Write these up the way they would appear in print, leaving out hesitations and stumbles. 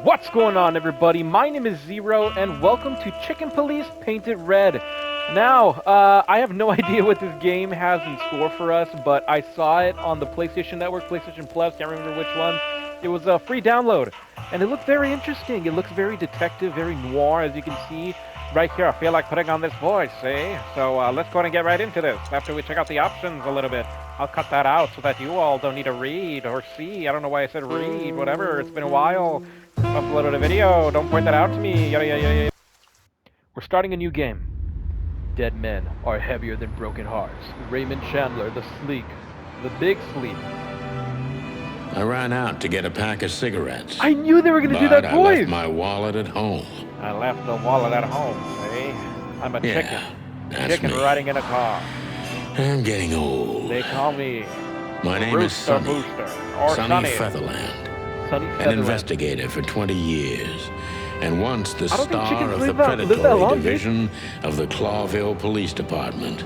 What's going on, everybody? My name is Zero, and welcome to Chicken Police Painted Red. Now, I have no idea what this game has in store for us, but I saw it on the PlayStation Network, PlayStation Plus, can't remember which one. It was a free download, and it looked very interesting. It looks very detective, very noir, as you can see. Right here, I feel like putting on this voice, eh? So let's go ahead and get right into this. After we check out the options a little bit, I'll cut that out so that you all don't need to read or see. I don't know why I said read, whatever. It's been a while. Uploaded a video. Don't point that out to me. Yada, yada, yada. We're starting a new game. Dead men are heavier than broken hearts. Raymond Chandler, the sleek, the big sleep. I ran out to get a pack of cigarettes. I knew they were going to do that I voice. left my wallet at home. I left the wallet at home, eh? I'm a chicken. Chicken me. riding in a car. I'm getting old. They call me My name is Rooster Sonny. Booster. Or Sonny Featherland. Sonny An Featherland. investigator for 20 years. And once the I don't think star chickens of the live that predatory long, dude. division of the Clawville Police Department.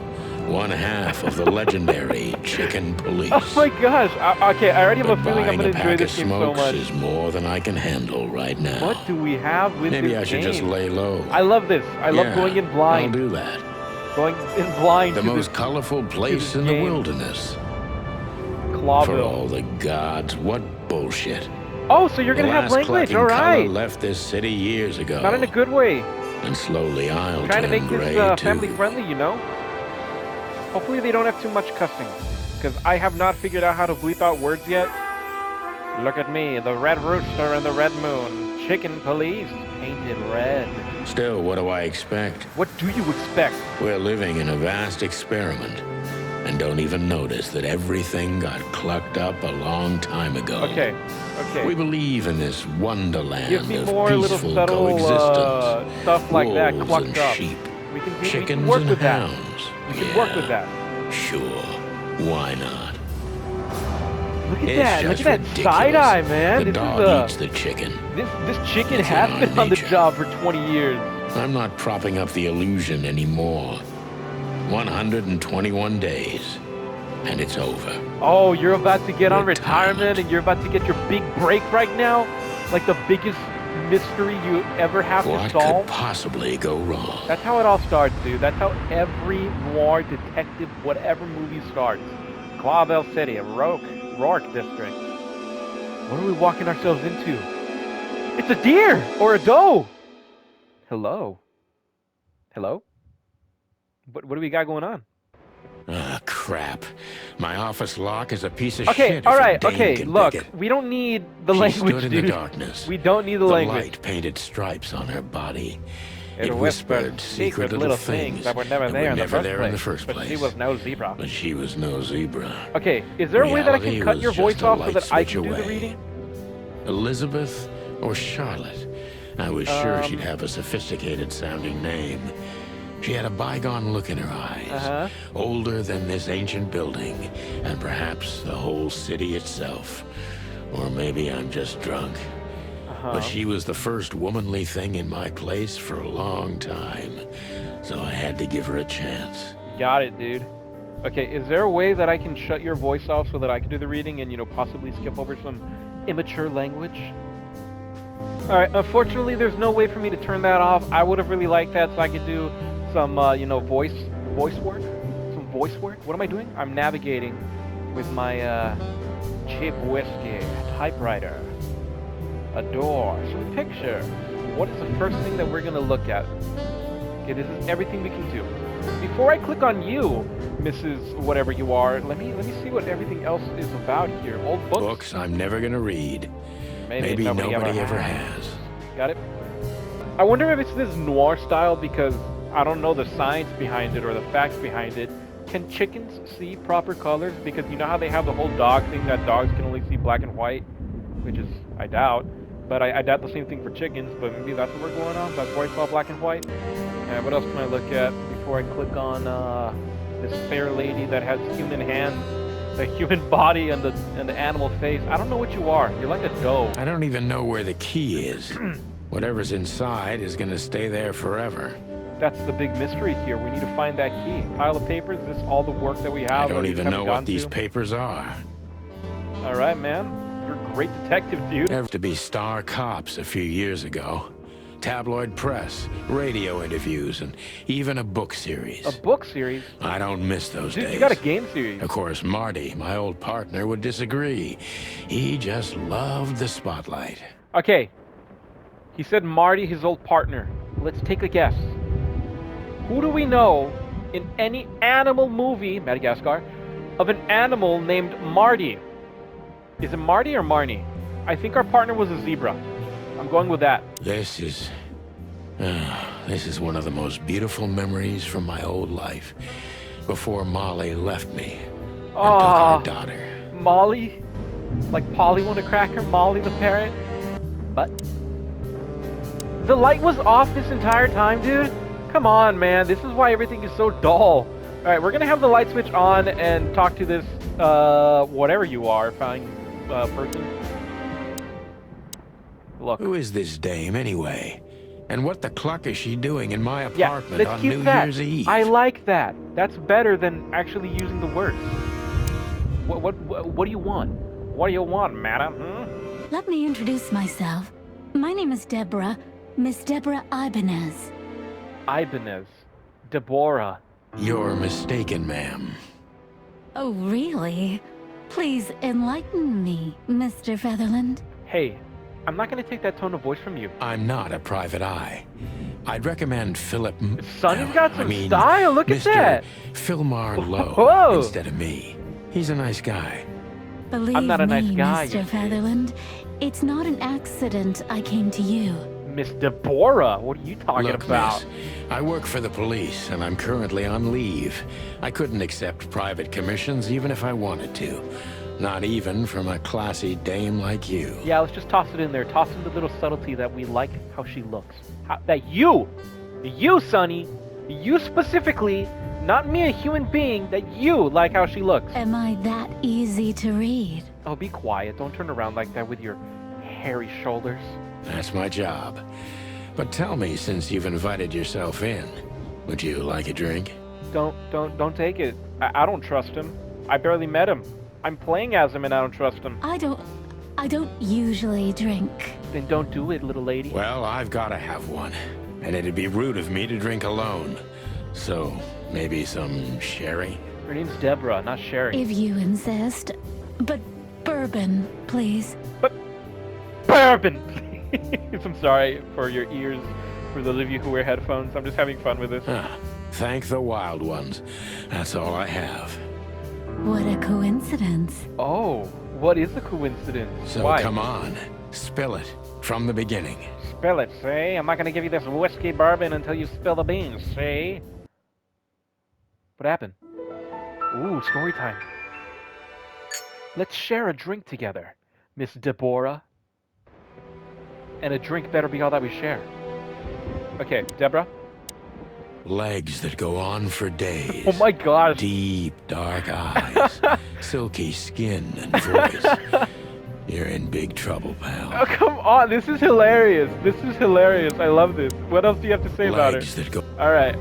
One half of the legendary Chicken Police. Oh my gosh. Okay, I already have a But feeling I'm buying going a to enjoy pack of this game so smokes much. is more than I can handle right now. What do we have with Maybe this I should game? just lay low. I love this. I love going in blind. I'll do that. Going in blind The to most this colorful place in the wilderness. For Clawville. all the gods, what bullshit. Oh, so you're The going to have last language. clucking All color right. left this city years ago. Not in a good way. And slowly I'll Trying to turn make gray this too. family friendly, you know? Hopefully they don't have too much cussing. Because I have not figured out how to bleep out words yet. Look at me, the red rooster and the red moon. Chicken police, painted red. Still, what do I expect? What do you expect? We're living in a vast experiment. And don't even notice that everything got clucked up a long time ago. Okay, okay. We believe in this wonderland Give me of more little peaceful subtle coexistence. stuff like that, Wolves clucked and up. sheep, We can chickens work and with that. hounds. We can work with that. Sure, why not? Look at It's that! Look just at that ridiculous. side eye, man! The This dog eats is the chicken. this chicken It's in has our been on the nature. job for 20 years. I'm not propping up the illusion anymore. 121 days, and it's over. Oh, you're about to get on Retirement. retirement and you're about to get your big break right now? Like the biggest mystery you ever have to What solve? could possibly go wrong? That's how it all starts, dude. That's how every noir detective, whatever movie starts. Clawville City, Rourke District. What are we walking ourselves into? It's a deer or a doe. Hello. Hello? What do we got going on? Ah, crap. My office lock is a piece of Okay, shit. all if a right, dame okay. can Look, pick it. we don't need the She language, stood in dude. the darkness. We don't need the The language. light painted stripes on her body. It whispered secret little things that were never there in the first place. But she was no zebra. But she was no zebra. Okay, is there a way that I can Reality cut was your voice just a off so light that I switch can do the away. reading? Elizabeth or Charlotte? I was sure she'd Um, have a sophisticated sounding name. She had a bygone look in her eyes, older than this ancient building, and perhaps the whole city itself. Or maybe I'm just drunk. But she was the first womanly thing in my place for a long time, so I had to give her a chance. Got it, dude. Okay, is there a way that I can shut your voice off so that I can do the reading and, you know, possibly skip over some immature language? Alright, unfortunately, there's no way for me to turn that off. I would have really liked that so I could do some, you know, voice work? Some voice work? What am I doing? I'm navigating with my, cheap whiskey typewriter. A door. Some picture. What is the first thing that we're going to look at? Okay, this is everything we can do. Before I click on you, Mrs. Whatever you are, let me see what everything else is about here. Old books? Books I'm never gonna read. Maybe nobody ever has. Got it? I wonder if it's this noir style because I don't know the science behind it or the facts behind it. Can chickens see proper colors? Because you know how they have the whole dog thing that dogs can only see black and white? Which is, I doubt. But I doubt the same thing for chickens, but maybe that's what we're going on. That's why it's all black and white. And what else can I look at before I click on this fair lady that has human hands, the human body, and the animal face? I don't know what you are. You're like a doe. I don't even know where the key is. Whatever's inside is gonna stay there forever. That's the big mystery here. We need to find that key. Pile of papers. Is this all the work that we have? I don't even know what these papers are. All right, man. You're a great detective, dude. There to be star cops a few years ago. Tabloid press, radio interviews, and even a book series. A book series? I don't miss those days. Dude, you got a game series. Of course, Marty, my old partner, would disagree. He just loved the spotlight. Okay. He said Marty, his old partner. Let's take a guess. Who do we know in any animal movie, Madagascar, of an animal named Marty? Is it Marty or Marnie? I think our partner was a zebra. I'm going with that. This is one of the most beautiful memories from my old life. Before Molly left me and took our daughter. Molly? Like Polly want a cracker? Molly the parrot? But the light was off this entire time, dude? Come on, man. This is why everything is so dull. Alright, we're gonna have the light switch on and talk to this, whatever you are, fine person. Look. Who is this dame, anyway? And what the cluck is she doing in my apartment let's on keep New that. Year's Eve? I like that. That's better than actually using the words. What do you want? What do you want, madam? Hmm? Let me introduce myself. My name is Deborah, Miss Deborah Ibanez. Ibanez. Deborah. You're mistaken, ma'am. Oh, really? Please enlighten me, Mr. Featherland. Hey, I'm not going to take that tone of voice from you. I'm not a private eye. I'd recommend Philip... Sonny's got some style, look at Mr. that! Philmar Lowe Whoa. instead of me. He's a nice guy. Believe I'm not a nice me, guy, you Mr. see. Featherland. It's not an accident I came to you. Miss Deborah, what are you talking Look, about? miss, I work for the police, and I'm currently on leave. I couldn't accept private commissions even if I wanted to. Not even from a classy dame like you. Yeah, let's just toss it in there. Toss in the little subtlety that we like how she looks. That you, Sonny, you specifically, not me, a human being, that you like how she looks. Am I that easy to read? Oh, be quiet. Don't turn around like that with your hairy shoulders. That's my job. But tell me, since you've invited yourself in, would you like a drink? Don't take it. I don't trust him. I barely met him. I'm playing as him and I don't trust him. I don't usually drink. Then don't do it, little lady. Well, I've got to have one. And it'd be rude of me to drink alone. So, maybe some sherry? Her name's Deborah, not Sherry. If you insist. But bourbon, please. But bourbon, please. I'm sorry for your ears, for those of you who wear headphones. I'm just having fun with this. Thank the wild ones. That's all I have. What a coincidence. Oh, what is the coincidence? So Why? come on, spill it from the beginning. Spill it, see? I'm not gonna give you this whiskey bourbon until you spill the beans, see? What happened? Ooh, story time. Let's share a drink together, Miss Deborah. And a drink better be all that we share. Okay, Deborah? Legs that go on for days. Oh my gosh. Deep, dark eyes. Silky skin and voice. You're in big trouble, pal. Oh, come on. This is hilarious. This is hilarious. I love this. What else do you have to say about her? Legs that go... Alright.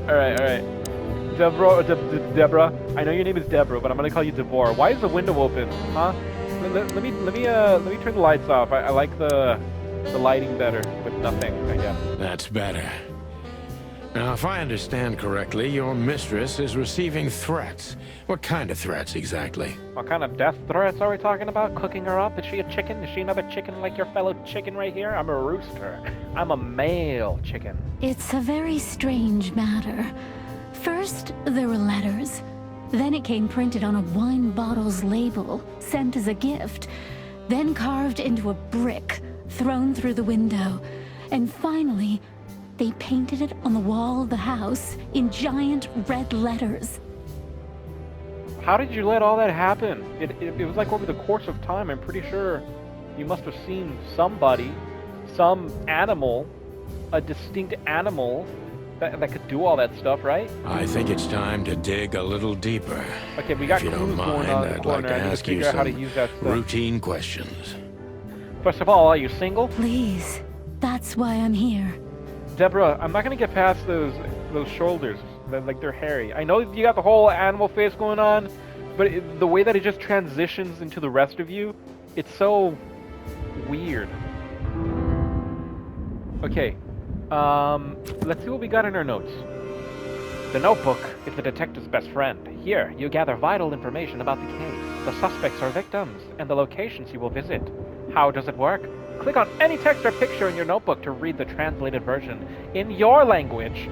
Deborah, I know your name is Deborah, but I'm gonna call you Deborah. Why is the window open? Huh? Let me turn the lights off. I like the lighting better with nothing, I guess. That's better. Now, if I understand correctly, your mistress is receiving threats. What kind of threats, exactly? What kind of death threats are we talking about? Cooking her up? Is she a chicken? Is she another chicken like your fellow chicken right here? I'm a rooster. I'm a male chicken. It's a very strange matter. First, there were letters. Then it came printed on a wine bottle's label, sent as a gift. Then carved into a brick, thrown through the window. And finally, they painted it on the wall of the house in giant red letters. How did you let all that happen? It was like over the course of time. I'm pretty sure you must have seen somebody, some animal, a distinct animal that could do all that stuff, right? I think it's time to dig a little deeper. Okay, we got If you clues don't going mind, on in the I'd corner. like to I need to ask you figure out how to some use that stuff. routine questions. First of all, are you single? Please, that's why I'm here. Deborah, I'm not gonna get past those shoulders. They're hairy. I know you got the whole animal face going on, but the way that it just transitions into the rest of you, it's so Weird. Okay. Let's see what we got in our notes. The notebook is the detective's best friend. Here, you gather vital information about the case, the suspects or victims, and the locations you will visit. How does it work? Click on any text or picture in your notebook to read the translated version in your language.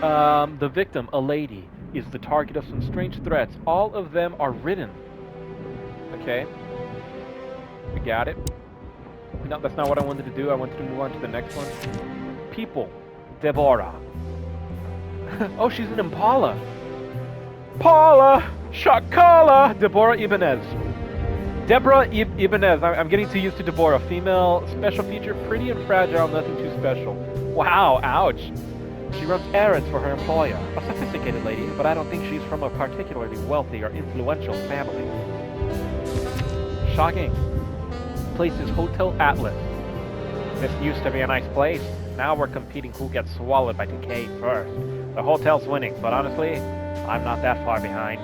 The victim, a lady, is the target of some strange threats. All of them are written. Okay. We got it. No, that's not what I wanted to do. I wanted to move on to the next one. People. Deborah. Oh, she's an Impala. Paula! Shakala! Deborah Ibanez. Deborah Ibanez. I'm getting too used to Deborah. Female, special feature, pretty and fragile, nothing too special. Wow, ouch. She runs errands for her employer. A sophisticated lady, but I don't think she's from a particularly wealthy or influential family. Shocking. Place is Hotel Atlas. This used to be a nice place. Now we're competing who gets swallowed by decay first. The hotel's winning, but honestly, I'm not that far behind.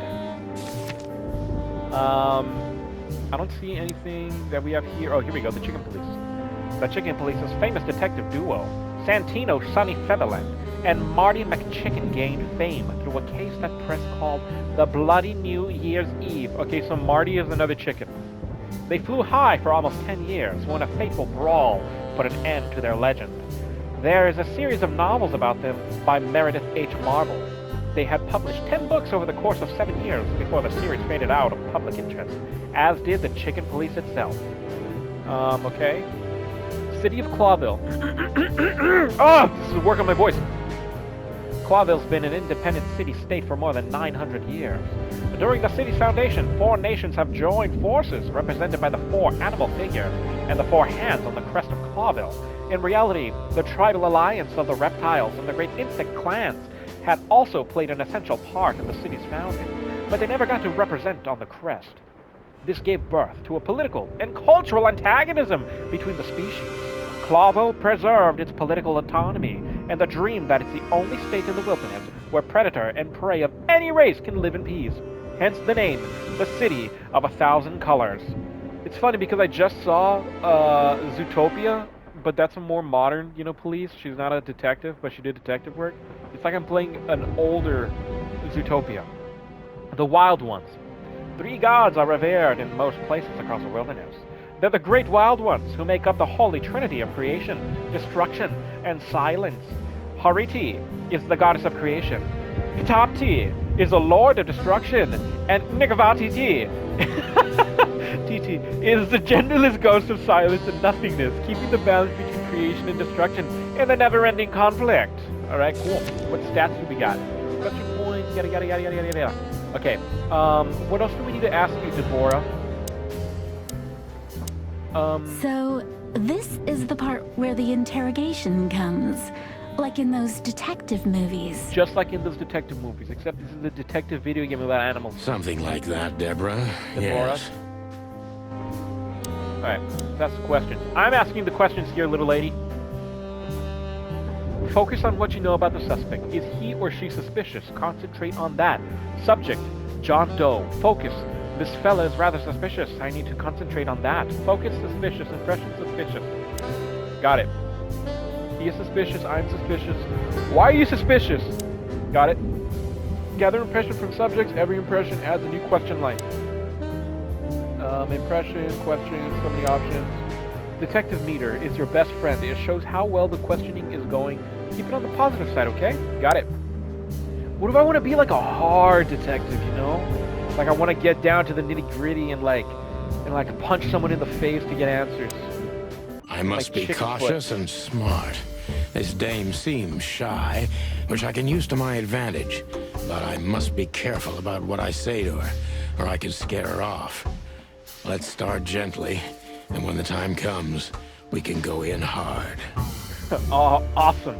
I don't see anything that we have here. Oh, here we go, the Chicken Police. The Chicken Police's famous detective duo, Santino Sonny Featherland and Marty McChicken, gained fame through a case that press called the Bloody New Year's Eve. Okay, so Marty is another chicken. They flew high for almost 10 years when a fateful brawl put an end to their legend. There is a series of novels about them by Meredith H. Marble. They had published 10 books over the course of 7 years before the series faded out of public interest, as did the Chicken Police itself. Okay. City of Clawville. Oh, this is working on my voice. Clawville's been an independent city-state for more than 900 years. During the city's foundation, 4 nations have joined forces, represented by the 4 animal figures and the 4 hands on the crest of Clawville. In reality, the tribal alliance of the reptiles and the great insect clans had also played an essential part in the city's founding, but they never got to represent on the crest. This gave birth to a political and cultural antagonism between the species. Clawville preserved its political autonomy and the dream that it's the only state in the wilderness where predator and prey of any race can live in peace. Hence the name, the City of 1,000 Colors. It's funny because I just saw Zootopia, but that's a more modern, police. She's not a detective, but she did detective work. It's like I'm playing an older Zootopia. The Wild Ones. 3 gods are revered in most places across the wilderness. They're the great wild ones who make up the holy trinity of creation, destruction, and silence. Hariti is the goddess of creation. Kitapti is the lord of destruction. And Nikavatiti Titi is the genderless ghost of silence and nothingness, keeping the balance between creation and destruction in the never-ending conflict. Alright, cool. What stats do we got? Structure points, yada yada yada yada yada yada. Okay, what else do we need to ask you, Deborah? So, this is the part where the interrogation comes. Like in those detective movies. Just like in those detective movies, except this is a detective video game about animals. Something like that, Deborah. Deborah? Yes. Alright, that's the question. I'm asking the questions here, little lady. Focus on what you know about the suspect. Is he or she suspicious? Concentrate on that. Subject, John Doe. Focus. This fella is rather suspicious. I need to concentrate on that. Focus, suspicious. Impression, suspicious. Got it. He is suspicious. I'm suspicious. Why are you suspicious? Got it. Gather impression from subjects. Every impression adds a new question line. Impression, question, so many options. Detective meter is your best friend. It shows how well the questioning is going. Keep it on the positive side, okay? Got it. What if I want to be like a hard detective, Like I want to get down to the nitty-gritty and punch someone in the face to get answers. I must be cautious and smart. This dame seems shy, which I can use to my advantage. But I must be careful about what I say to her, or I can scare her off. Let's start gently, and when the time comes, we can go in hard. Oh, awesome.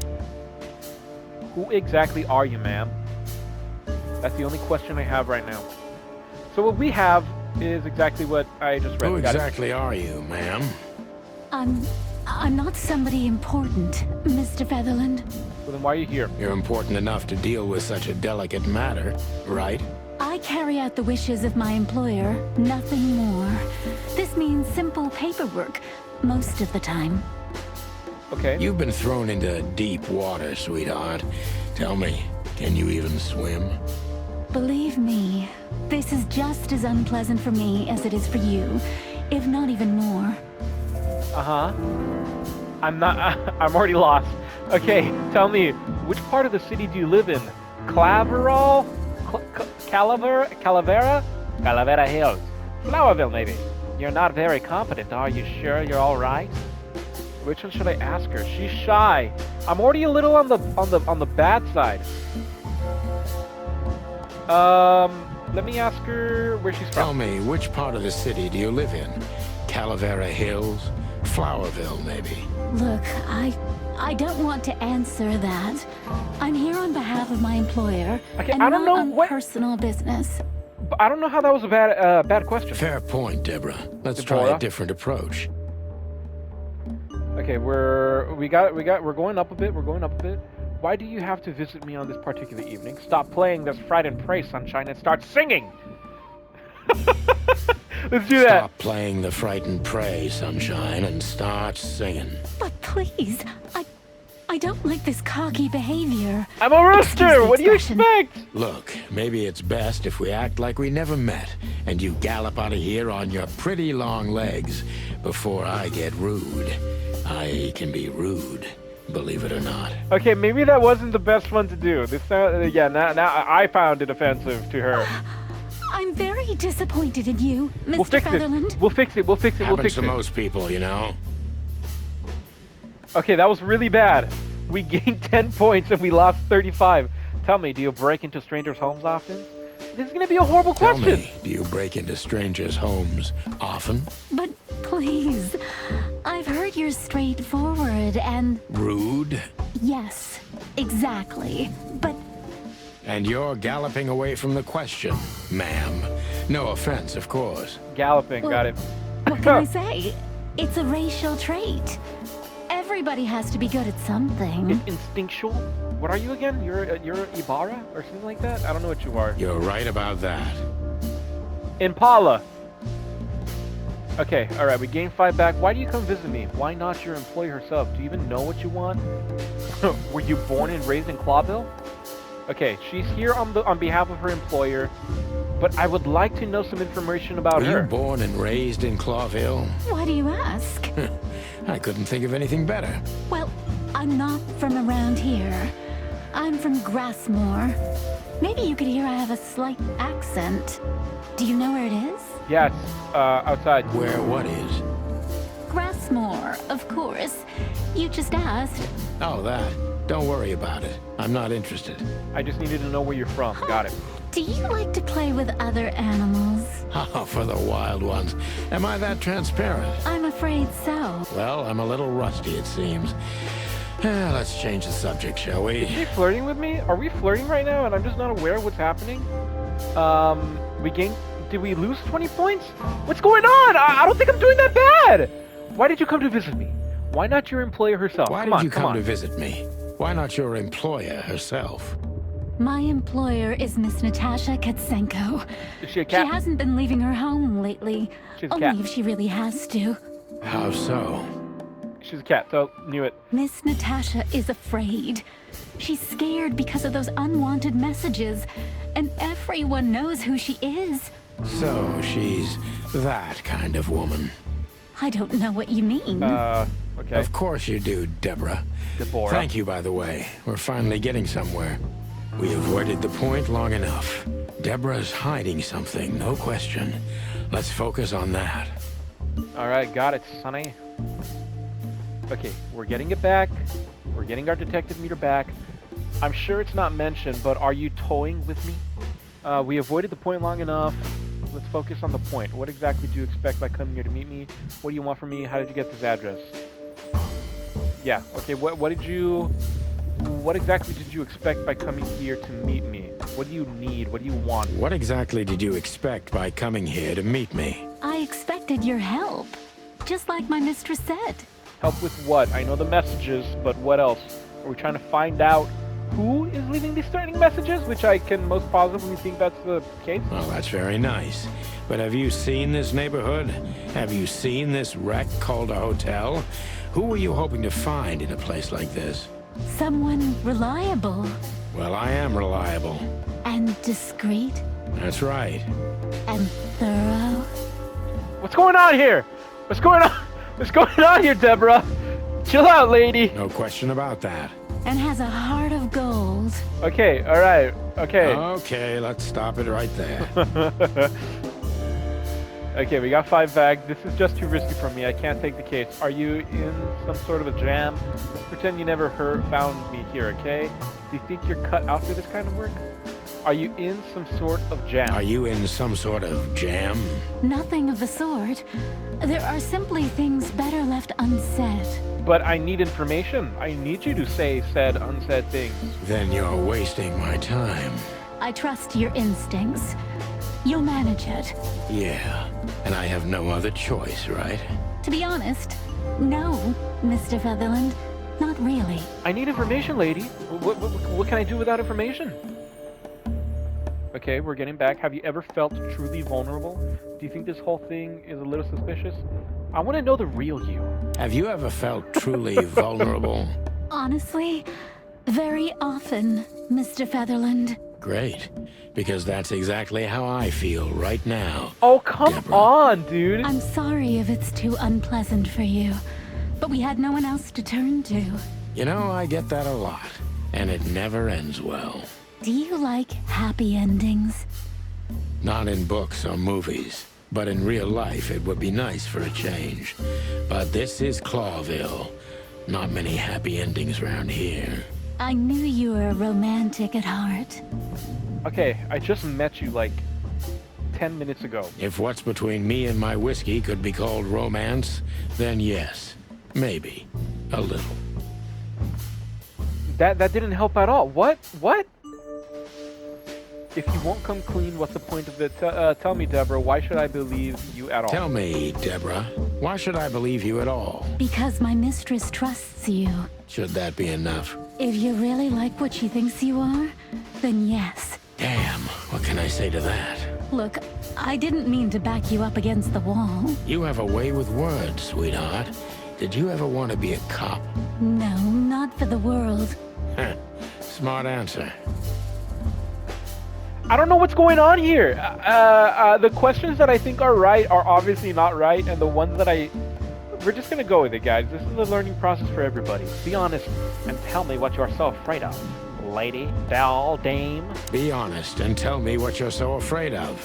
Who exactly are you, ma'am? That's the only question I have right now. So what we have is exactly what I just read. Who exactly are you, ma'am? I'm not somebody important, Mr. Featherland. Well, then why are you here? You're important enough to deal with such a delicate matter, right? I carry out the wishes of my employer, nothing more. This means simple paperwork, most of the time. Okay. You've been thrown into deep water, sweetheart. Tell me, can you even swim? Believe me, this is just as unpleasant for me as it is for you, if not even more. Uh-huh. I'm already lost. Okay, tell me, which part of the city do you live in? Claverall? Calavera? Calavera Hills. Flowerville, maybe. You're not very competent. Are you sure you're all right? Which one should I ask her? She's shy. I'm already a little on the bad side. Let me ask her where she's from. Tell me, which part of the city do you live in? Calavera Hills? Flowerville, maybe. Look, I don't want to answer that. I'm here on behalf of my employer, Okay, and I don't not know on what- personal business. But I don't know how that was a bad question. Fair point, Deborah. Let's try Deborah? a different approach. Okay, we're going up a bit. We're going up a bit. Why do you have to visit me on this particular evening? Stop playing this Fright and Pray, Sunshine, and start singing. Let's do that. Stop playing the Fright and Pray, Sunshine, and start singing. But please, I don't like this cocky behavior. I'm a rooster. Excuse the What do you expression. expect? Look, maybe it's best if we act like we never met, and you gallop out of here on your pretty long legs before I get rude. I can be rude, believe it or not. Okay, maybe that wasn't the best one to do. This now I found it offensive to her. I'm very disappointed in you, Mr. We'll fix Featherland. it. We'll fix it. We'll fix it. We'll Happens fix to it. most people, you know. Okay, that was really bad. We gained 10 points and we lost 35. Tell me, do you break into strangers' homes often? This is gonna be a horrible Tell question. me, do you break into strangers' homes often? But please, I've heard you're straightforward and Rude? yes, exactly. But And you're galloping away from the question, ma'am. No offense, of course. Galloping, Well, got it. what can I say? It's a racial trait. Everybody has to be good at something. It's instinctual. What are you again? You're Ibarra or something like that? I don't know what you are. You're right about that. Impala. Okay, alright, we gained 5 back. Why do you come visit me? Why not your employee herself? Do you even know what you want? Were you born and raised in Clawville? Okay, she's here on behalf of her employer, but I would like to know some information about Were her. you born and raised in Clawville? Why do you ask? I couldn't think of anything better. Well, I'm not from around here. I'm from Grassmore. Maybe you could hear I have a slight accent. Do you know where it is? Yes, outside. Where what is? Grassmore, of course. You just asked. Oh, that. Don't worry about it. I'm not interested. I just needed to know where you're from. Got it. Do you like to play with other animals? Oh, for the wild ones. Am I that transparent? I'm afraid so. Well, I'm a little rusty, it seems. Let's change the subject, shall we? Is she flirting with me? Are we flirting right now and I'm just not aware of what's happening? Did we lose 20 points? What's going on? I don't think I'm doing that bad. Why did you come to visit me? Why not your employer herself? Why did you come to visit me? Why not your employer herself? My employer is Miss Natasha Katsenko. Is she a She cat? hasn't been leaving her home lately. She's a Only cat. if she really has to. How so? She's a cat, so knew it. Miss Natasha is afraid. She's scared because of those unwanted messages. And everyone knows who she is. So she's that kind of woman. I don't know what you mean. Okay. Of course you do, Deborah. Deborah. Thank you, by the way. We're finally getting somewhere. We avoided the point long enough. Deborah's hiding something, no question. Let's focus on that. Alright, got it, Sonny. Okay, we're getting it back. We're getting our detective meter back. I'm sure it's not mentioned, but are you toying with me? We avoided the point long enough. Let's focus on the point. What exactly do you expect by coming here to meet me? What do you want from me? How did you get this address? Yeah, okay, what exactly did you expect by coming here to meet me? What do you need? What do you want? What exactly did you expect by coming here to meet me? I expected your help. Just like my mistress said. Help with what? I know the messages, but what else? Are we trying to find out who is leaving these threatening messages, which I can most positively think that's the case. Well, that's very nice. But have you seen this neighborhood? Have you seen this wreck called a hotel? Who were you hoping to find in a place like this? Someone reliable. Well, I am reliable. And discreet. That's right. And thorough. What's going on here? What's going on? What's going on here, Deborah? Chill out, lady. No question about that. And has a heart of gold. Okay, all right, okay. Okay, let's stop it right there. Okay, we got 5 bags. This is just too risky for me. I can't take the case. Are you in some sort of a jam? Let's pretend you never found me here, okay? Do you think you're cut out for this kind of work? Are you in some sort of jam? Are you in some sort of jam? Nothing of the sort. There are simply things better left unsaid. But I need information. I need you to say said, unsaid things. Then you're wasting my time. I trust your instincts. You'll manage it. Yeah, and I have no other choice, right? To be honest, no, Mr. Featherland. Not really. I need information, lady. What can I do without information? Okay, we're getting back. Have you ever felt truly vulnerable? Do you think this whole thing is a little suspicious? I want to know the real you. Have you ever felt truly vulnerable? Honestly, very often, Mr. Featherland. Great, because that's exactly how I feel right now. Oh, come Deborah. on, dude. I'm sorry if it's too unpleasant for you, but we had no one else to turn to. You know, I get that a lot, and it never ends well. Do you like happy endings? Not in books or movies, but in real life it would be nice for a change. But this is Clawville. Not many happy endings around here. I knew you were romantic at heart. Okay, I just met you like 10 minutes ago. If what's between me and my whiskey could be called romance, then yes, maybe. A little. That didn't help at all. What? What? If you won't come clean, what's the point of it? Tell me, Deborah, why should I believe you at all? Tell me, Deborah, why should I believe you at all? Because my mistress trusts you. Should that be enough? If you really like what she thinks you are, then yes. Damn, what can I say to that? Look, I didn't mean to back you up against the wall. You have a way with words, sweetheart. Did you ever want to be a cop? No, not for the world. Heh, smart answer. I don't know what's going on here. The questions that I think are right are obviously not right, and the ones that we're just gonna go with it, guys. This is a learning process for everybody. Be honest and tell me what you're so afraid of. Lady, doll, dame. Be honest and tell me what you're so afraid of.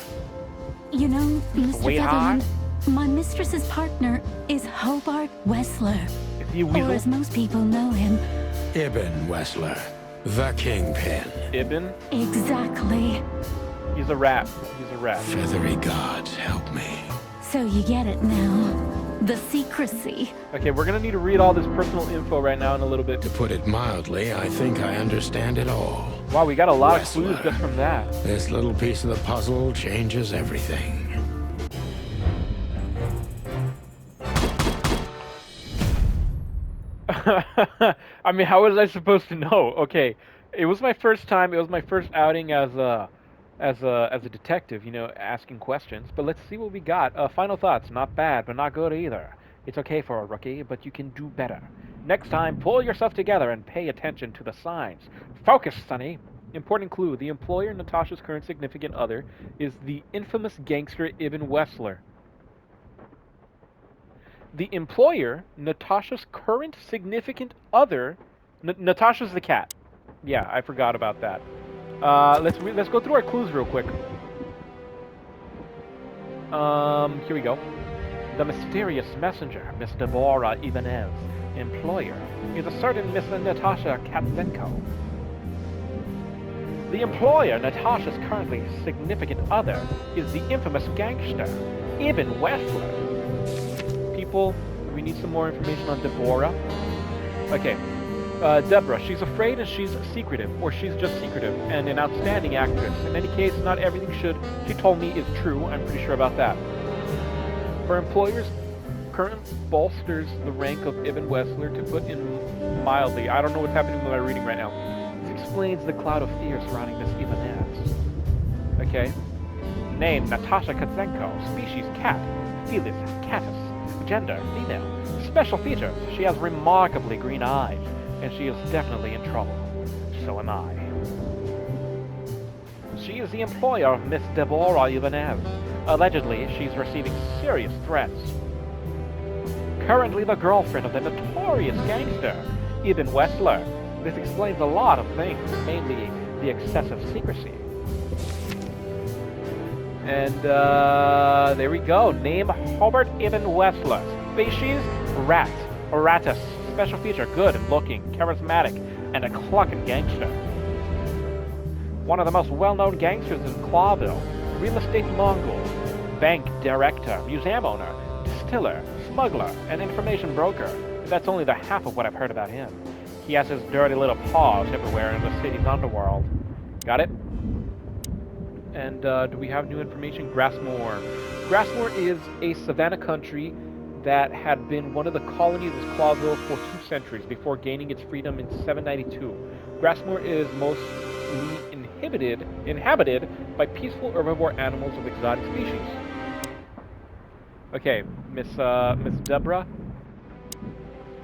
You know, Mr. Sweetheart? Featherland, my mistress's partner is Hobart Wessler. Is he a Or weasel? as most people know him, Ibn Wessler, the Kingpin. Ibn? exactly. He's a rat. He's a rat. Feathery gods, help me. So you get it now. The secrecy. Okay, we're gonna need to read all this personal info right now in a little bit. To put it mildly, I think I understand it all. Wow, we got a lot of Wessler. clues just from that. This little piece of the puzzle changes everything. I mean, how was I supposed to know? Okay, it was my first time. It was my first outing as a detective. You know, asking questions. But let's see what we got. Final thoughts. Not bad, but not good either. It's okay for a rookie, but you can do better. Next time, pull yourself together and pay attention to the signs. Focus, Sonny. Important clue: the employer, Natasha's current significant other, is the infamous gangster Ibn Wessler. The employer, Natasha's current significant other, Natasha's the cat. Yeah, I forgot about that. Let's go through our clues real quick. Here we go. The mysterious messenger, Miss Deborah Ibanez. Employer is a certain Miss Natasha Katzenko. The employer, Natasha's currently significant other, is the infamous gangster, Ibn Wessler. People, we need some more information on Deborah. Okay. Deborah, she's afraid and she's secretive, or she's just secretive, and an outstanding actress. In any case, not everything she told me is true. I'm pretty sure about that. Her employer's current bolsters the rank of Ibn Wessler, to put in mildly. I don't know what's happening with my reading right now. It's explains the cloud of fear surrounding Miss Ibanez. Okay. Name, Natasha Katzenko. Species, cat. Felis, catus. Gender, female. Special features, she has remarkably green eyes, and she is definitely in trouble. So am I. She is the employer of Miss Deborah Ibanez. Allegedly, she's receiving serious threats. Currently the girlfriend of the notorious gangster, Ibn Wessler. This explains a lot of things, mainly the excessive secrecy. And, there we go. Name, Hobart Ibn Wessler. Species, rat. Ratus. Special feature, good looking, charismatic, and a CLUCK gangster. One of the most well-known gangsters in Clawville. Real estate Mongol. Bank director, museum owner, distiller, smuggler, and information broker. That's only the half of what I've heard about him. He has his dirty little paws everywhere in the city's underworld. Got it? And, do we have new information? Grassmore. Grassmore is a savanna country that had been one of the colonies of Clawville for 2 centuries before gaining its freedom in 792. Grassmore is mostly inhabited by peaceful herbivore animals of exotic species. Okay, Miss Deborah.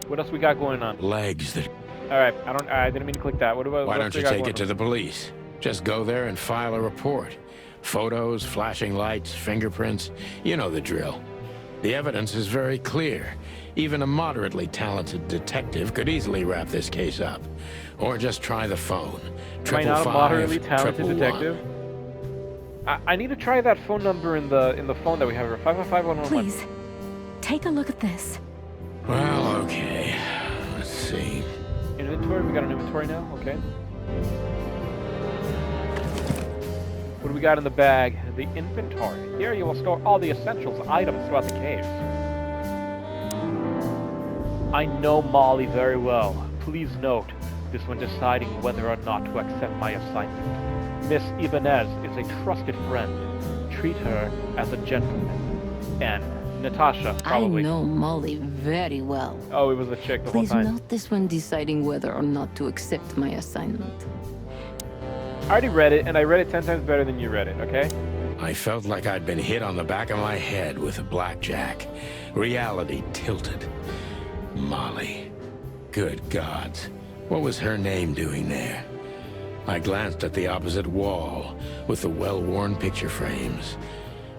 What else we got going on? Legs that... Alright, I didn't mean to click that. What about... Why don't you take it to the police? Just go there and file a report. Photos, flashing lights, fingerprints. You know the drill. The evidence is very clear. Even a moderately talented detective could easily wrap this case up. Or just try the phone. Am I not a moderately talented detective? I need to try that phone number in the phone that we have here. 555-111. Please, take a look at this. Well, okay. Let's see. Inventory? We got an inventory now? Okay. What do we got in the bag? The inventory. Here you will store all the essentials items throughout the case. I know Molly very well. Please note this when deciding whether or not to accept my assignment. Miss Ibanez is a trusted friend. Treat her as a gentleman. And Natasha, probably. I know Molly very well. Oh, it was a chick the whole Please time. note this when deciding whether or not to accept my assignment. I already read it, and I read it 10 times better than you read it, okay? I felt like I'd been hit on the back of my head with a blackjack. Reality tilted. Molly. Good gods. What was her name doing there? I glanced at the opposite wall, with the well-worn picture frames.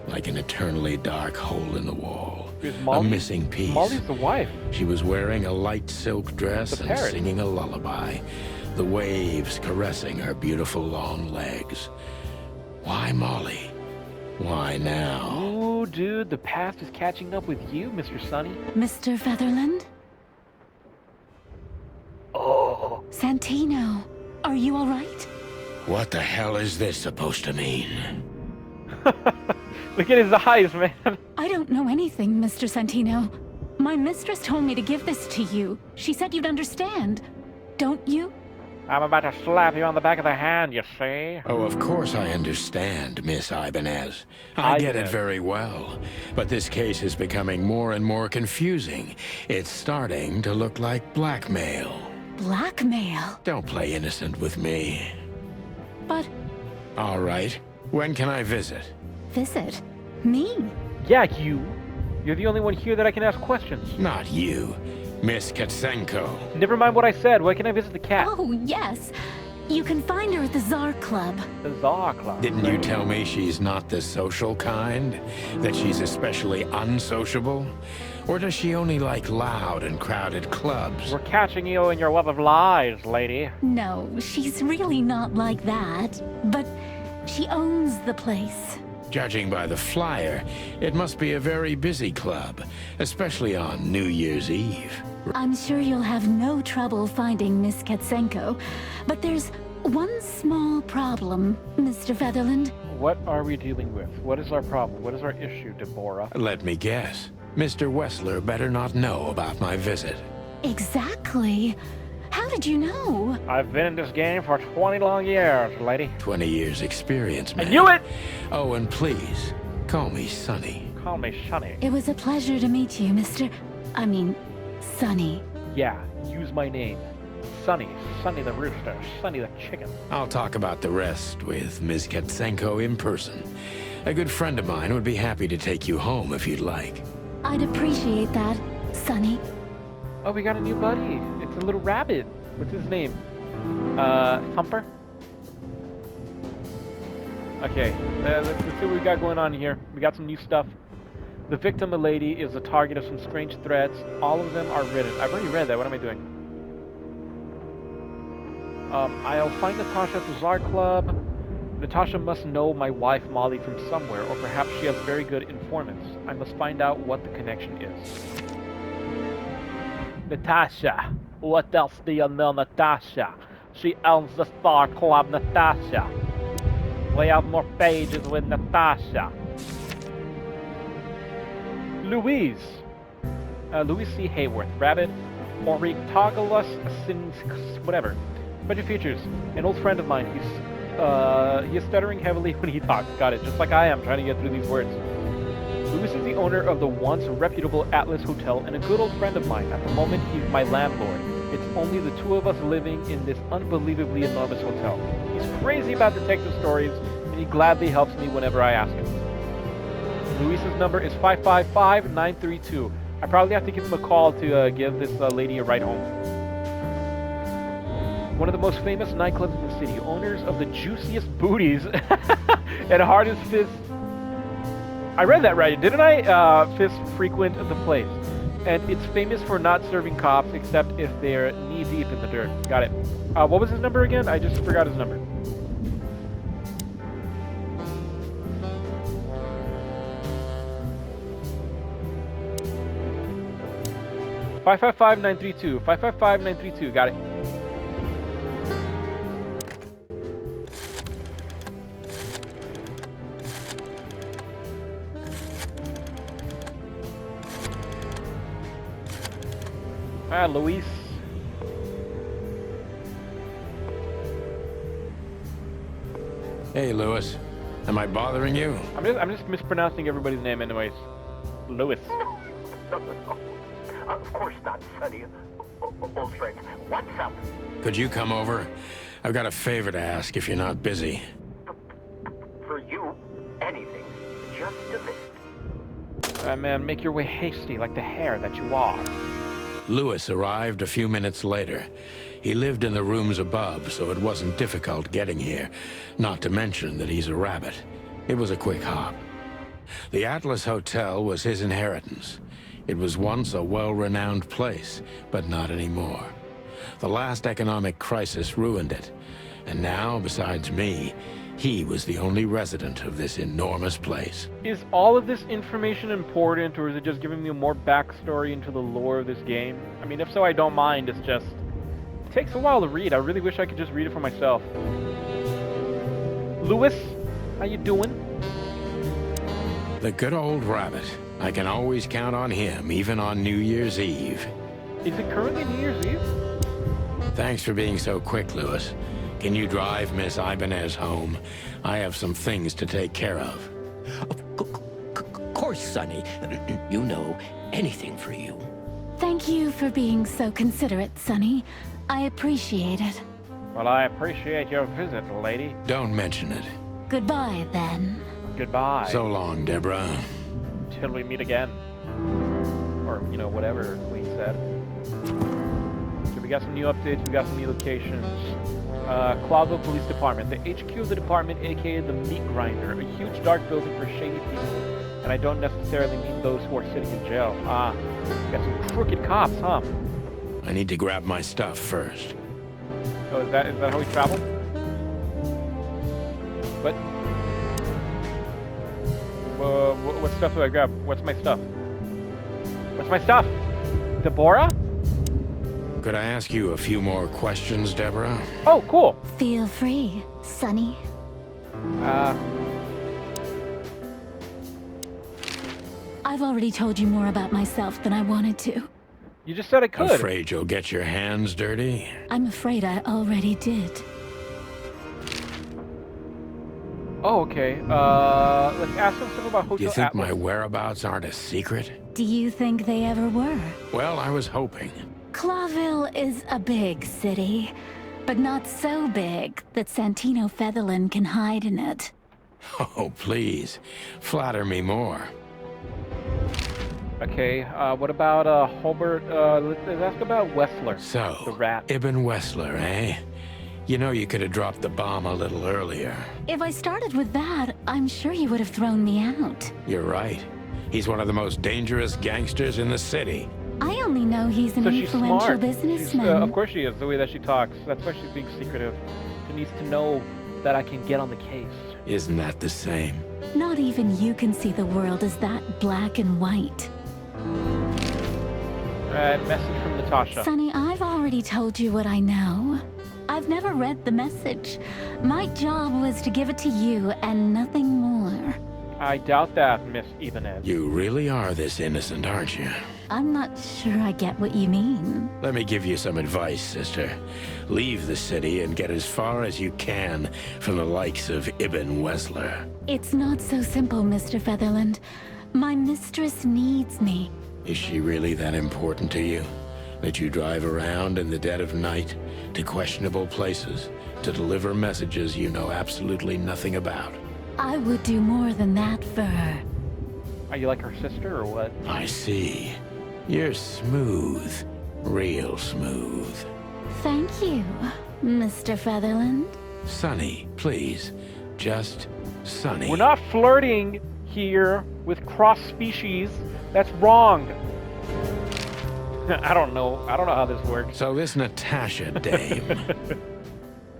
Like an eternally dark hole in the wall. A missing piece. Molly's the wife. She was wearing a light silk dress and parrot. singing a lullaby. The waves caressing her beautiful long legs. Why Molly? Why now? Ooh, dude, the past is catching up with you, Mr. Sonny. Mr. Featherland? Oh. Santino, are you all right? What the hell is this supposed to mean? Look at his eyes, man. I don't know anything, Mr. Santino. My mistress told me to give this to you. She said you'd understand. Don't you? I'm about to slap you on the back of the hand, you see? Oh, of course I understand, Miss Ibanez. I get it Ibanez. very well. But this case is becoming more and more confusing. It's starting to look like blackmail. Blackmail? Don't play innocent with me. But All right. When can I visit? visit me? Yeah, you. You're the only one here that I can ask questions. Not you. Miss Katsenko. Never mind what I said. Why can I visit the cat? Oh, yes. You can find her at the Tsar Club. The Czar Club. Didn't you tell me she's not the social kind? That she's especially unsociable? Or does she only like loud and crowded clubs? We're catching you in your web of lies, lady. No, she's really not like that. But she owns the place. Judging by the flyer, it must be a very busy club, especially on New Year's Eve. I'm sure you'll have no trouble finding Miss Katsenko. But there's one small problem, Mr. Featherland. What are we dealing with? What is our problem? What is our issue, Deborah? Let me guess. Mr. Wessler better not know about my visit. Exactly. How did you know? I've been in this game for 20 long years, lady. 20 years experience, man. I knew it! Oh, and please, call me Sonny. Call me Sonny. It was a pleasure to meet you, Sonny. Yeah, use my name. Sonny. Sonny the rooster. Sonny the chicken. I'll talk about the rest with Ms. Katsenko in person. A good friend of mine would be happy to take you home if you'd like. I'd appreciate that, Sonny. Oh, we got a new buddy. It's a little rabbit. What's his name? Thumper? Okay, let's see what we got going on here. We got some new stuff. The victim, a lady, is the target of some strange threats. All of them are written. I've already read that. What am I doing? I'll find Natasha at the Czar Club. Natasha must know my wife Molly from somewhere, or perhaps she has very good informants. I must find out what the connection is. Natasha. What else do you know, Natasha? She owns the Star Club, Natasha. We have more pages with Natasha. Louise. Louise C. Hayworth. Rabbit. Orictogulus Sins... whatever. Bunch of features. An old friend of mine. He's stuttering heavily when he talks. Got it. Just like I am, trying to get through these words. Louis is the owner of the once reputable Atlas Hotel and a good old friend of mine. At the moment, he's my landlord. It's only the two of us living in this unbelievably enormous hotel. He's crazy about detective stories, and he gladly helps me whenever I ask him. Luis's number is 555-932. I probably have to give him a call to give this lady a ride home. One of the most famous nightclubs in the city, owners of the juiciest booties and hardest fists. I read that right, didn't I? Fists frequent the place. And it's famous for not serving cops except if they're knee-deep in the dirt. Got it. What was his number again? I just forgot his number. $555-932. 555-932. Got it. Luis. Hey, Louis. Am I bothering you? I'm just mispronouncing everybody's name anyways. Louis. Of course not, Sonny. Old friend. What's up? Could you come over? I've got a favor to ask if you're not busy. For you, anything. Just a minute. Man, make your way hasty like the hare that you are. Louis arrived a few minutes later. He lived in the rooms above, so it wasn't difficult getting here. Not to mention that he's a rabbit. It was a quick hop. The Atlas Hotel was his inheritance. It was once a well-renowned place, but not anymore. The last economic crisis ruined it. And now, besides me, he was the only resident of this enormous place. Is all of this information important, or is it just giving me more backstory into the lore of this game? I mean, if so, I don't mind. It's just... it takes a while to read. I really wish I could just read it for myself. Louis, how you doing? The good old rabbit. I can always count on him, even on New Year's Eve. Is it currently New Year's Eve? Thanks for being so quick, Louis. Can you drive Miss Ibanez home? I have some things to take care of. Of course, Sonny. You know, anything for you. Thank you for being so considerate, Sonny. I appreciate it. Well, I appreciate your visit, lady. Don't mention it. Goodbye, then. Goodbye. So long, Deborah. Till we meet again. Or, you know, whatever we said. So we got some new updates, we got some new locations. Clawville Police Department. The HQ of the department, aka the Meat Grinder. A huge dark building for shady people. And I don't necessarily mean those who are sitting in jail. Got some crooked cops, huh? I need to grab my stuff first. Oh, is that how we travel? What? What stuff do I grab? What's my stuff? What's my stuff? Deborah? Could I ask you a few more questions, Deborah? Oh, cool. Feel free, Sonny. I've already told you more about myself than I wanted to. You just said I could. Afraid you'll get your hands dirty? I'm afraid I already did. Oh, okay. Let's ask them something about Hotel You think Atlas. my whereabouts aren't a secret? Do you think they ever were? Well, I was hoping. Clawville is a big city, but not so big that Santino Featherland can hide in it. Oh, please. Flatter me more. Okay, what about, Holbert, let's ask about Wessler. So, the rat. Ibn Wessler, eh? You know you could have dropped the bomb a little earlier. If I started with that, I'm sure you would have thrown me out. You're right. He's one of the most dangerous gangsters in the city. I only know he's an So she's influential smart. businessman. Of course she is, the way that she talks. That's why she's being secretive. She needs to know that I can get on the case. Isn't that the same? Not even you can see the world as that black and white. Alright, message from Natasha. Sonny, I've already told you what I know. I've never read the message. My job was to give it to you and nothing more. I doubt that, Miss Ibanez. You really are this innocent, aren't you? I'm not sure I get what you mean. Let me give you some advice, sister. Leave the city and get as far as you can from the likes of Ibn Wessler. It's not so simple, Mr. Featherland. My mistress needs me. Is she really that important to you? That you drive around in the dead of night to questionable places to deliver messages you know absolutely nothing about? I would do more than that for her. Are you like her sister or what? I see. You're smooth. Real smooth. Thank you, Mr. Featherland. Sonny, please. Just Sonny. We're not flirting here with cross species. That's wrong. I don't know how this works. So this Natasha dame.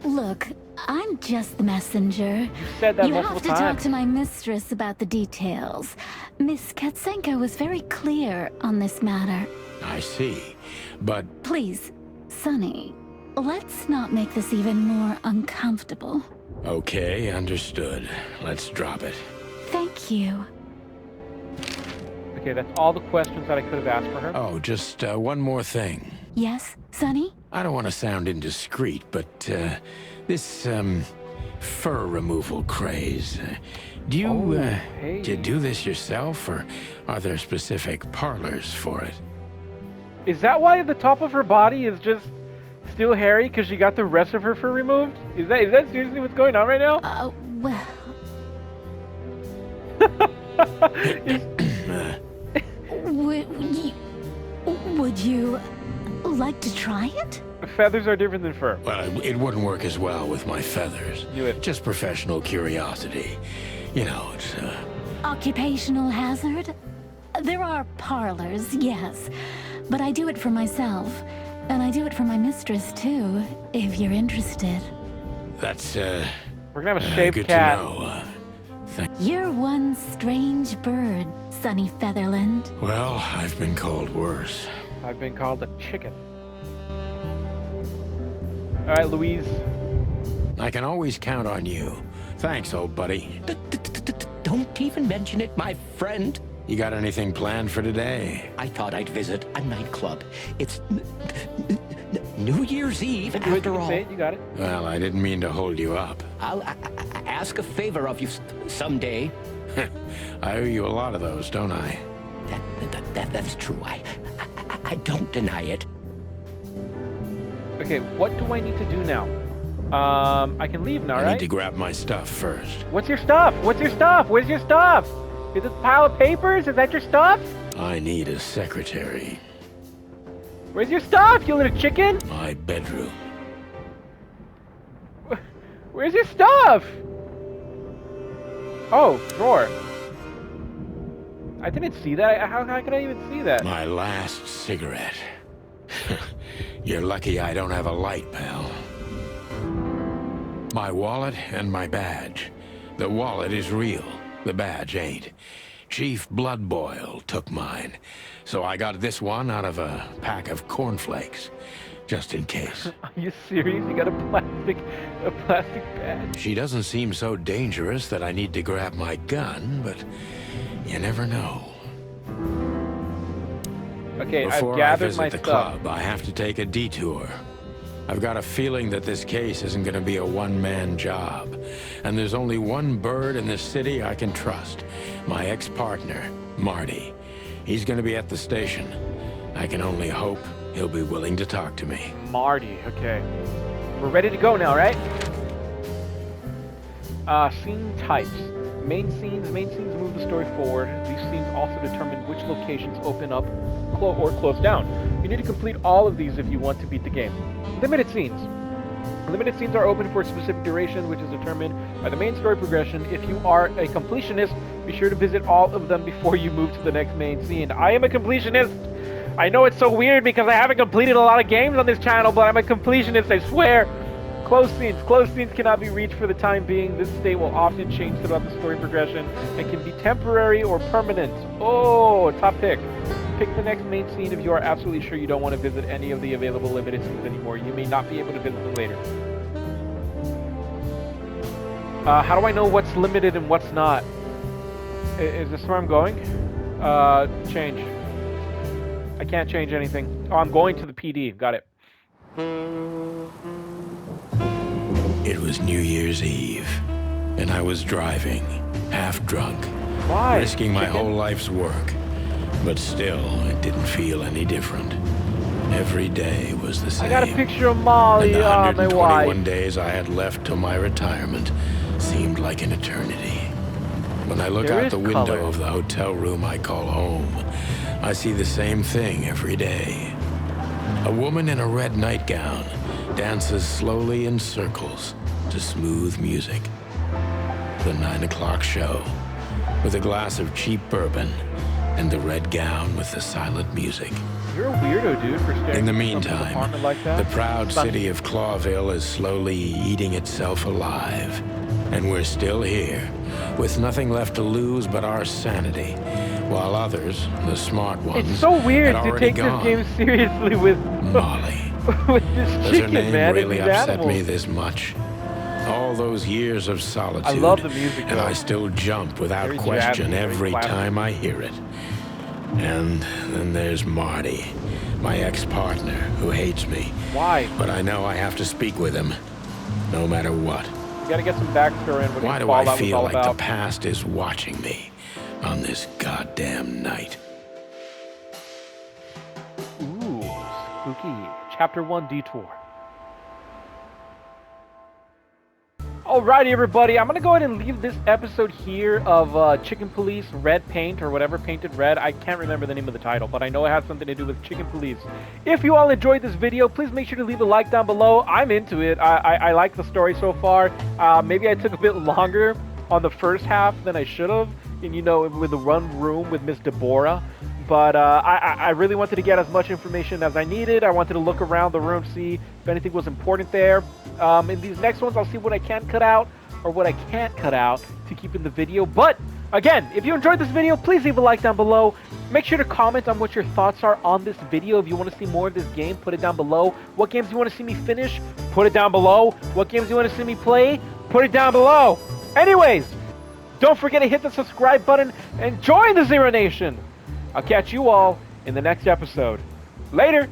Look, I'm just the messenger. You said that You multiple have to times. talk to my mistress about the details. Miss Katsenko was very clear on this matter. I see. But Please, Sonny, let's not make this even more uncomfortable. okay, understood. Let's drop it. Thank you. Okay, that's all the questions that I could have asked for her. Oh, just one more thing. Yes, Sonny? I don't want to sound indiscreet, but this fur removal craze. Do you hey. do you do this yourself, or are there specific parlors for it? Is that why the top of her body is just still hairy because she got the rest of her fur removed? Is that seriously what's going on right now? Well, would you like to try it? Feathers are different than fur. Well, it wouldn't work as well with my feathers. Knew it. Just professional curiosity. You know, it's Occupational hazard? There are parlors, yes. But I do it for myself. And I do it for my mistress, too, if you're interested. that's We're gonna have a shaved good cat. to know. You're one strange bird, Sonny Featherland. Well, I've been called worse. I've been called a chicken. All right, Louise. I can always count on you. Thanks, old buddy. Don't even mention it, my friend. You got anything planned for today? I thought I'd visit a nightclub. It's New Year's Eve, You can do it, after you can all. say it, you got it. Well, I didn't mean to hold you up. I'll ask a favor of you someday. I owe you a lot of those, don't I? That's true. I don't deny it. Okay, what do I need to do now? I can leave now, I right? need to grab my stuff first. What's your stuff? What's your stuff? Where's your stuff? Is it a pile of papers? Is that your stuff? I need a secretary. Where's your stuff, you little chicken? My bedroom. Where's your stuff? Oh, drawer. I didn't see that. How could I even see that? My last cigarette. You're lucky I don't have a light, pal. My wallet and my badge. The wallet is real. The badge ain't. Chief Bloodboil took mine. So I got this one out of a pack of cornflakes. Just in case. Are you serious? You got a plastic badge? She doesn't seem so dangerous that I need to grab my gun, but you never know. Okay, Before I've I gathered visit my the stuff. club, I have to take a detour. I've got a feeling that this case isn't going to be a one-man job. And there's only one bird in this city I can trust. My ex-partner, Marty. He's going to be at the station. I can only hope he'll be willing to talk to me. Marty, okay. We're ready to go now, right? Scene types. Main scenes move the story forward. These scenes also determine which locations open up or close down. You need to complete all of these if you want to beat the game. Limited scenes. Limited scenes are open for a specific duration, which is determined by the main story progression. If you are a completionist, be sure to visit all of them before you move to the next main scene. I am a completionist! I know it's so weird because I haven't completed a lot of games on this channel, but I'm a completionist, I swear! Closed scenes. Closed scenes cannot be reached for the time being. This state will often change throughout the story progression and can be temporary or permanent. Oh, top pick. Pick the next main scene if you are absolutely sure you don't want to visit any of the available limited scenes anymore. You may not be able to visit them later. How do I know what's limited and what's not? Is this where I'm going? Change. I can't change anything. Oh, I'm going to the PD. Got it. It was New Year's Eve, and I was driving, half drunk, Why? risking my whole life's work. But still, it didn't feel any different. Every day was the same. I got a picture of Molly, and the my 121 wife. days I had left till my retirement seemed like an eternity. When I look There out is the window color. of the hotel room I call home, I see the same thing every day. A woman in a red nightgown dances slowly in circles to smooth music. The 9 o'clock show, with a glass of cheap bourbon and the red gown with the silent music. You're a weirdo, dude, for staring In the at someone's meantime, apartment like that. the proud Sunny. city of Clawville is slowly eating itself alive. And we're still here, with nothing left to lose but our sanity, while others, the smart ones, It's so weird had to already take gone. this game seriously with Molly. with this Does her chicken, name man, really and these upset animals. me this much? All those years of solitude. I love the music, and though. I still jump without Very question jazzy, very every classic. time I hear it. And then there's Marty, my ex-partner, who hates me. Why? But I know I have to speak with him, no matter what. You gotta get some backstory on what Why this do I Fallout was feel all like about. the past is watching me on this goddamn night? Ooh, spooky. Chapter 1 Detour. Alrighty, everybody. I'm gonna go ahead and leave this episode here of Chicken Police Red Paint, or whatever, Painted Red. I can't remember the name of the title, but I know it has something to do with Chicken Police. If you all enjoyed this video, please make sure to leave a like down below. I'm into it. I like the story so far. Maybe I took a bit longer on the first half than I should have, and you know, with the run room with Miss Deborah. But I really wanted to get as much information as I needed. I wanted to look around the room, see if anything was important there. In these next ones, I'll see what I can cut out or what I can't cut out to keep in the video. But again, if you enjoyed this video, please leave a like down below. Make sure to comment on what your thoughts are on this video. If you want to see more of this game, put it down below. What games you want to see me finish, put it down below. What games you want to see me play, put it down below. Anyways, don't forget to hit the subscribe button and join the Zero Nation. I'll catch you all in the next episode. Later!